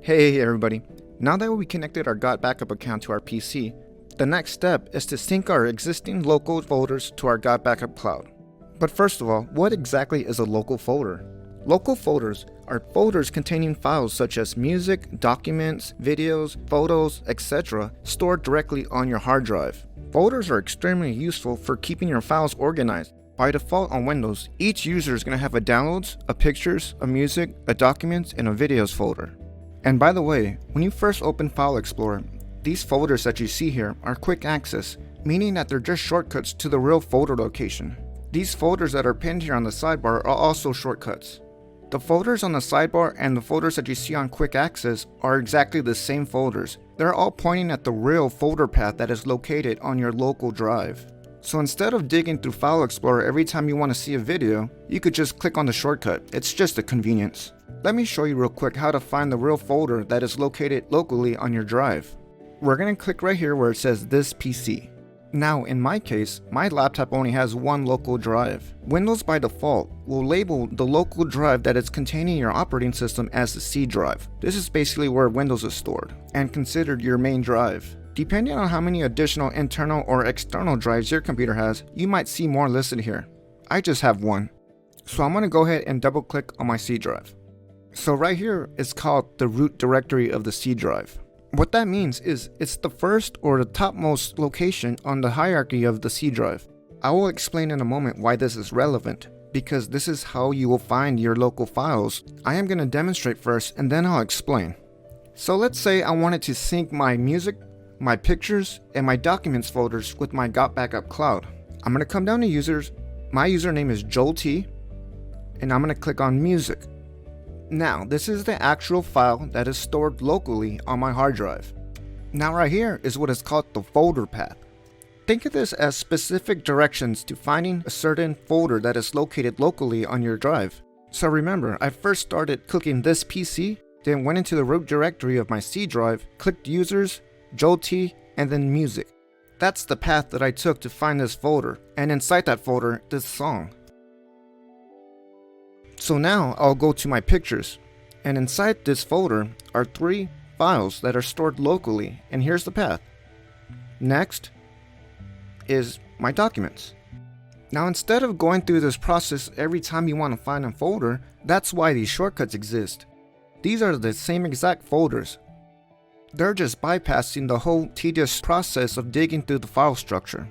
Hey everybody, now that we connected our Gotbackup account to our PC, the next step is to sync our existing local folders to our Gotbackup cloud. But first of all, what exactly is a local folder? Local folders are folders containing files such as music, documents, videos, photos, etc. stored directly on your hard drive. Folders are extremely useful for keeping your files organized. By default on Windows, each user is going to have a downloads, a pictures, a music, a documents, and a videos folder. And by the way, when you first open File Explorer, these folders that you see here are quick access, meaning that they're just shortcuts to the real folder location. These folders that are pinned here on the sidebar are also shortcuts. The folders on the sidebar and the folders that you see on quick access are exactly the same folders. They're all pointing at the real folder path that is located on your local drive. So instead of digging through File Explorer every time you want to see a video, you could just click on the shortcut. It's just a convenience. Let me show you real quick how to find the real folder that is located locally on your drive. We're going to click right here where it says this PC. Now in my case, my laptop only has one local drive. Windows by default will label the local drive that is containing your operating system as the C drive. This is basically where Windows is stored and considered your main drive. Depending on how many additional internal or external drives your computer has, you might see more listed here. I just have one. So I'm going to go ahead and double click on my C drive. So right here is called the root directory of the C drive. What that means is it's the first or the topmost location on the hierarchy of the C drive. I will explain in a moment why this is relevant, because this is how you will find your local files. I am going to demonstrate first and then I'll explain. So let's say I wanted to sync my music, my pictures, and my documents folders with my Gotbackup cloud. I'm going to come down to users. My username is Joel T, and I'm going to click on music. Now, this is the actual file that is stored locally on my hard drive. Now right here is what is called the folder path. Think of this as specific directions to finding a certain folder that is located locally on your drive. So remember, I first started clicking this PC, then went into the root directory of my C drive, clicked users, Joel T, and then music. That's the path that I took to find this folder, and inside that folder, this song. So now I'll go to my pictures, and inside this folder are 3 files that are stored locally, and here's the path. Next is my documents. Now instead of going through this process every time you want to find a folder, that's why these shortcuts exist. These are the same exact folders. They're just bypassing the whole tedious process of digging through the file structure.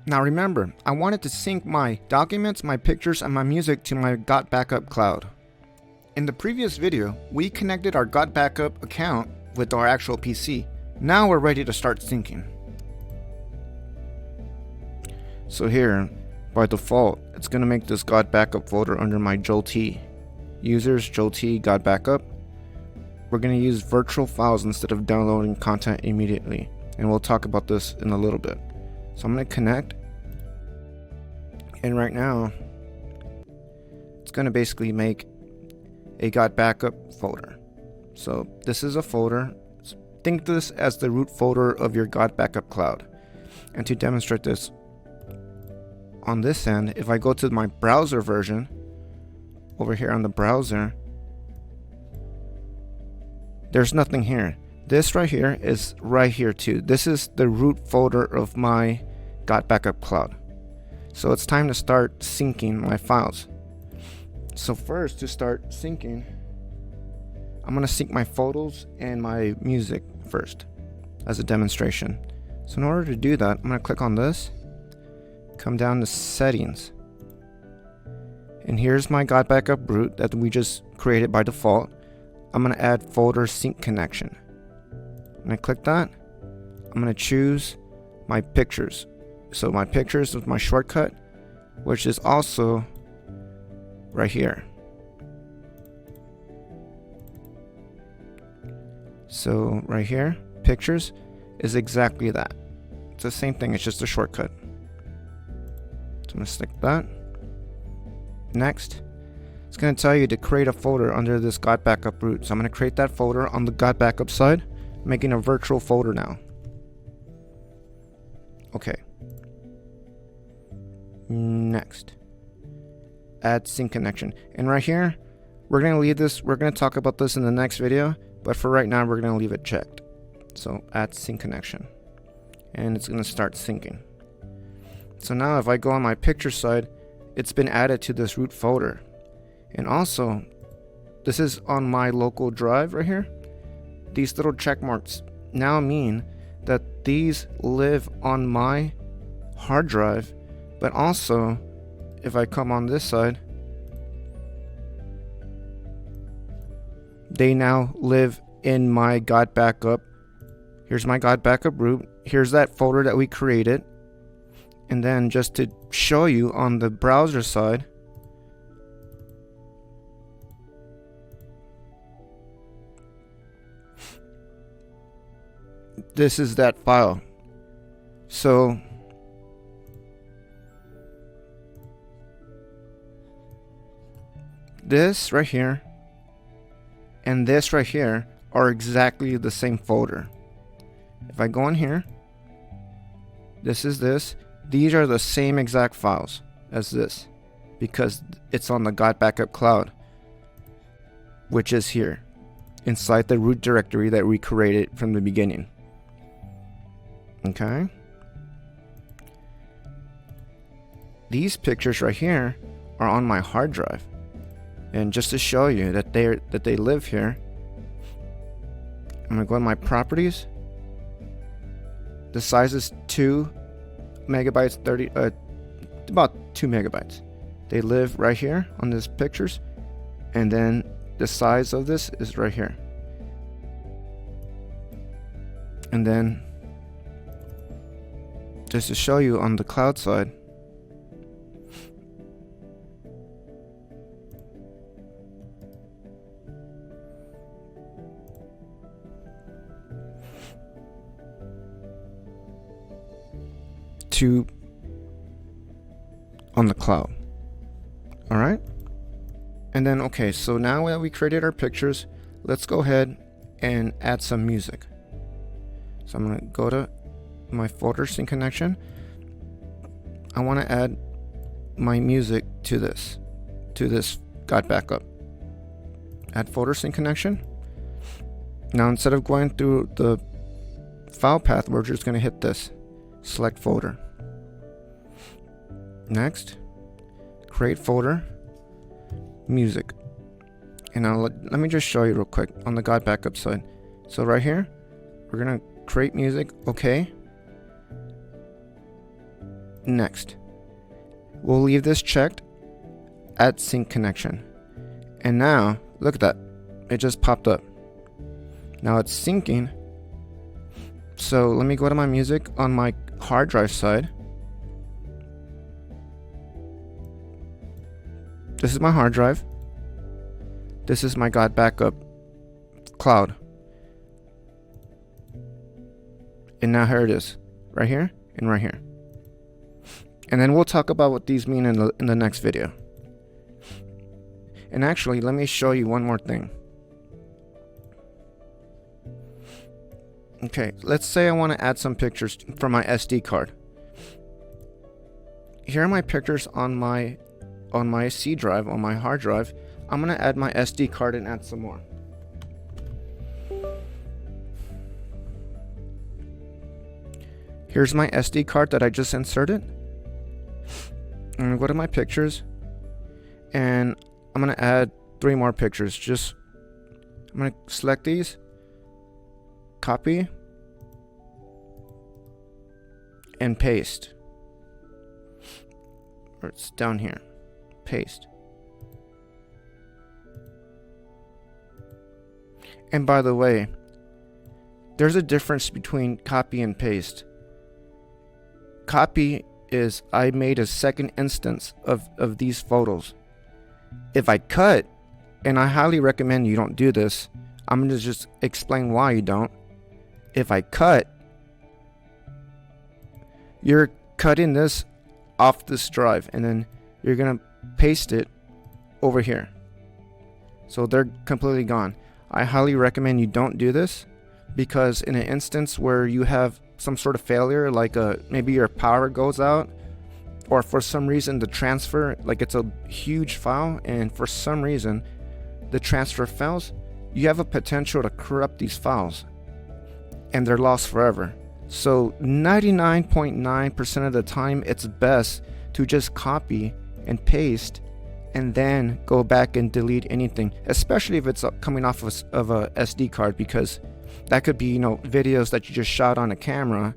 Now remember, I wanted to sync my documents, my pictures, and my music to my Gotbackup cloud. In the previous video, we connected our Gotbackup account with our actual PC. Now we're ready to start syncing. So here, by default, it's going to make this Gotbackup folder under my Joel T. Users, Joel T, Gotbackup. We're going to use virtual files instead of downloading content immediately. And we'll talk about this in a little bit. So I'm going to connect, and right now it's going to basically make a Gotbackup folder. So this is a folder. Think of this as the root folder of your Gotbackup cloud. And to demonstrate this on this end, if I go to my browser version over here on the browser, there's nothing here. This right here is right here too. This is the root folder of my Gotbackup cloud. So it's time to start syncing my files. So first, to start syncing, I'm going to sync my photos and my music first as a demonstration. So in order to do that, I'm going to click on this, come down to settings, and here's my Gotbackup root that we just created by default. I'm going to add folder sync connection. I'm going to click that. I'm going to choose my pictures. So my pictures with my shortcut, which is also right here. So right here, pictures is exactly that. It's the same thing, it's just a shortcut. So I'm going to stick that. Next, it's going to tell you to create a folder under this Gotbackup root. So I'm going to create that folder on the Gotbackup side, making a virtual folder now. Okay. Next, add sync connection. And right here, we're going to leave this, we're going to talk about this in the next video, but for right now we're going to leave it checked. So add sync connection, and it's going to start syncing. So now if I go on my picture side, it's been added to this root folder. And also, this is on my local drive right here. These little check marks now mean that these live on my hard drive, but also if I come on this side, they now live in my Gotbackup. Here's my Gotbackup root. Here's that folder that we created. And then just to show you on the browser side, this is that file. So this right here and this right here are exactly the same folder. If I go in here, this is this. These are the same exact files as this because it's on the Gotbackup cloud, which is here inside the root directory that we created from the beginning. Okay. These pictures right here are on my hard drive. And just to show you that they live here, I'm gonna go to my properties. The size is 2 megabytes, about 2 megabytes. They live right here on these pictures, and then the size of this is right here. And then just to show you on the cloud side, on the cloud. All right. And then, okay, so now that we created our pictures, let's go ahead and add some music. So I'm going to go to my folder sync connection. I want to add my music to this Gotbackup. Add folder sync connection. Now instead of going through the file path, we're just going to hit this select folder. Next, create folder, music. And now let me just show you real quick on the Gotbackup side. So right here, we're gonna create music. Okay. Next, we'll leave this checked. Add sync connection. And now look at that, it just popped up. Now it's syncing. So let me go to my music on my hard drive side. This is my hard drive. This is my Gotbackup cloud. And now here it is, right here and right here. And then we'll talk about what these mean in the next video. And actually, let me show you one more thing. Okay, let's say I want to add some pictures from my SD card. Here are my pictures on my C drive, on my hard drive. I'm going to add my SD card and add some more. Here's my SD card that I just inserted. I'm going to go to my pictures and I'm going to add 3 more pictures. I'm going to select these, copy, and paste. Or it's down here. Paste. And by the way, there's a difference between copy and paste. Copy is I made a second instance of these photos. If I cut, and I highly recommend you don't do this, I'm going to just explain why you don't. If I cut, you're cutting this off this drive and then you're going to paste it over here. So they're completely gone. I highly recommend you don't do this, because in an instance where you have some sort of failure, like maybe your power goes out, or for some reason the transfer, like it's a huge file and for some reason the transfer fails, you have a potential to corrupt these files and they're lost forever. So 99.9% of the time, it's best to just copy and paste and then go back and delete anything, especially if it's coming off of a SD card, because that could be, you know, videos that you just shot on a camera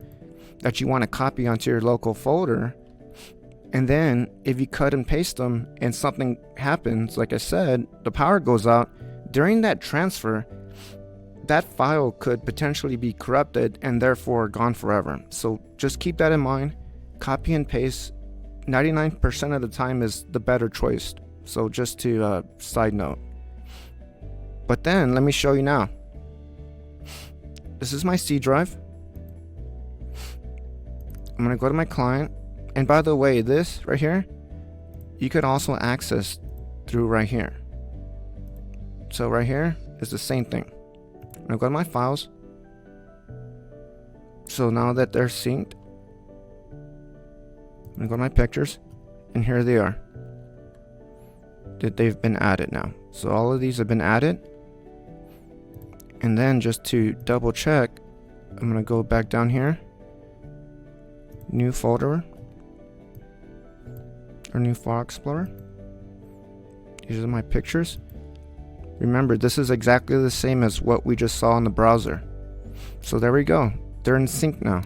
that you want to copy onto your local folder. And then if you cut and paste them and something happens, like I said, the power goes out, during that transfer, that file could potentially be corrupted and therefore gone forever. So just keep that in mind. Copy and paste 99% of the time is the better choice. So just to side note. But then let me show you now. This is my C drive. I'm gonna go to my client. And by the way, this right here, you could also access through right here. So right here is the same thing. I'm gonna go to my files. So now that they're synced, I'm gonna go to my pictures, and here they are. They've been added now. So all of these have been added. And then just to double check, I'm gonna go back down here, new folder, or new file explorer. These are my pictures. Remember, this is exactly the same as what we just saw in the browser. So there we go. They're in sync now.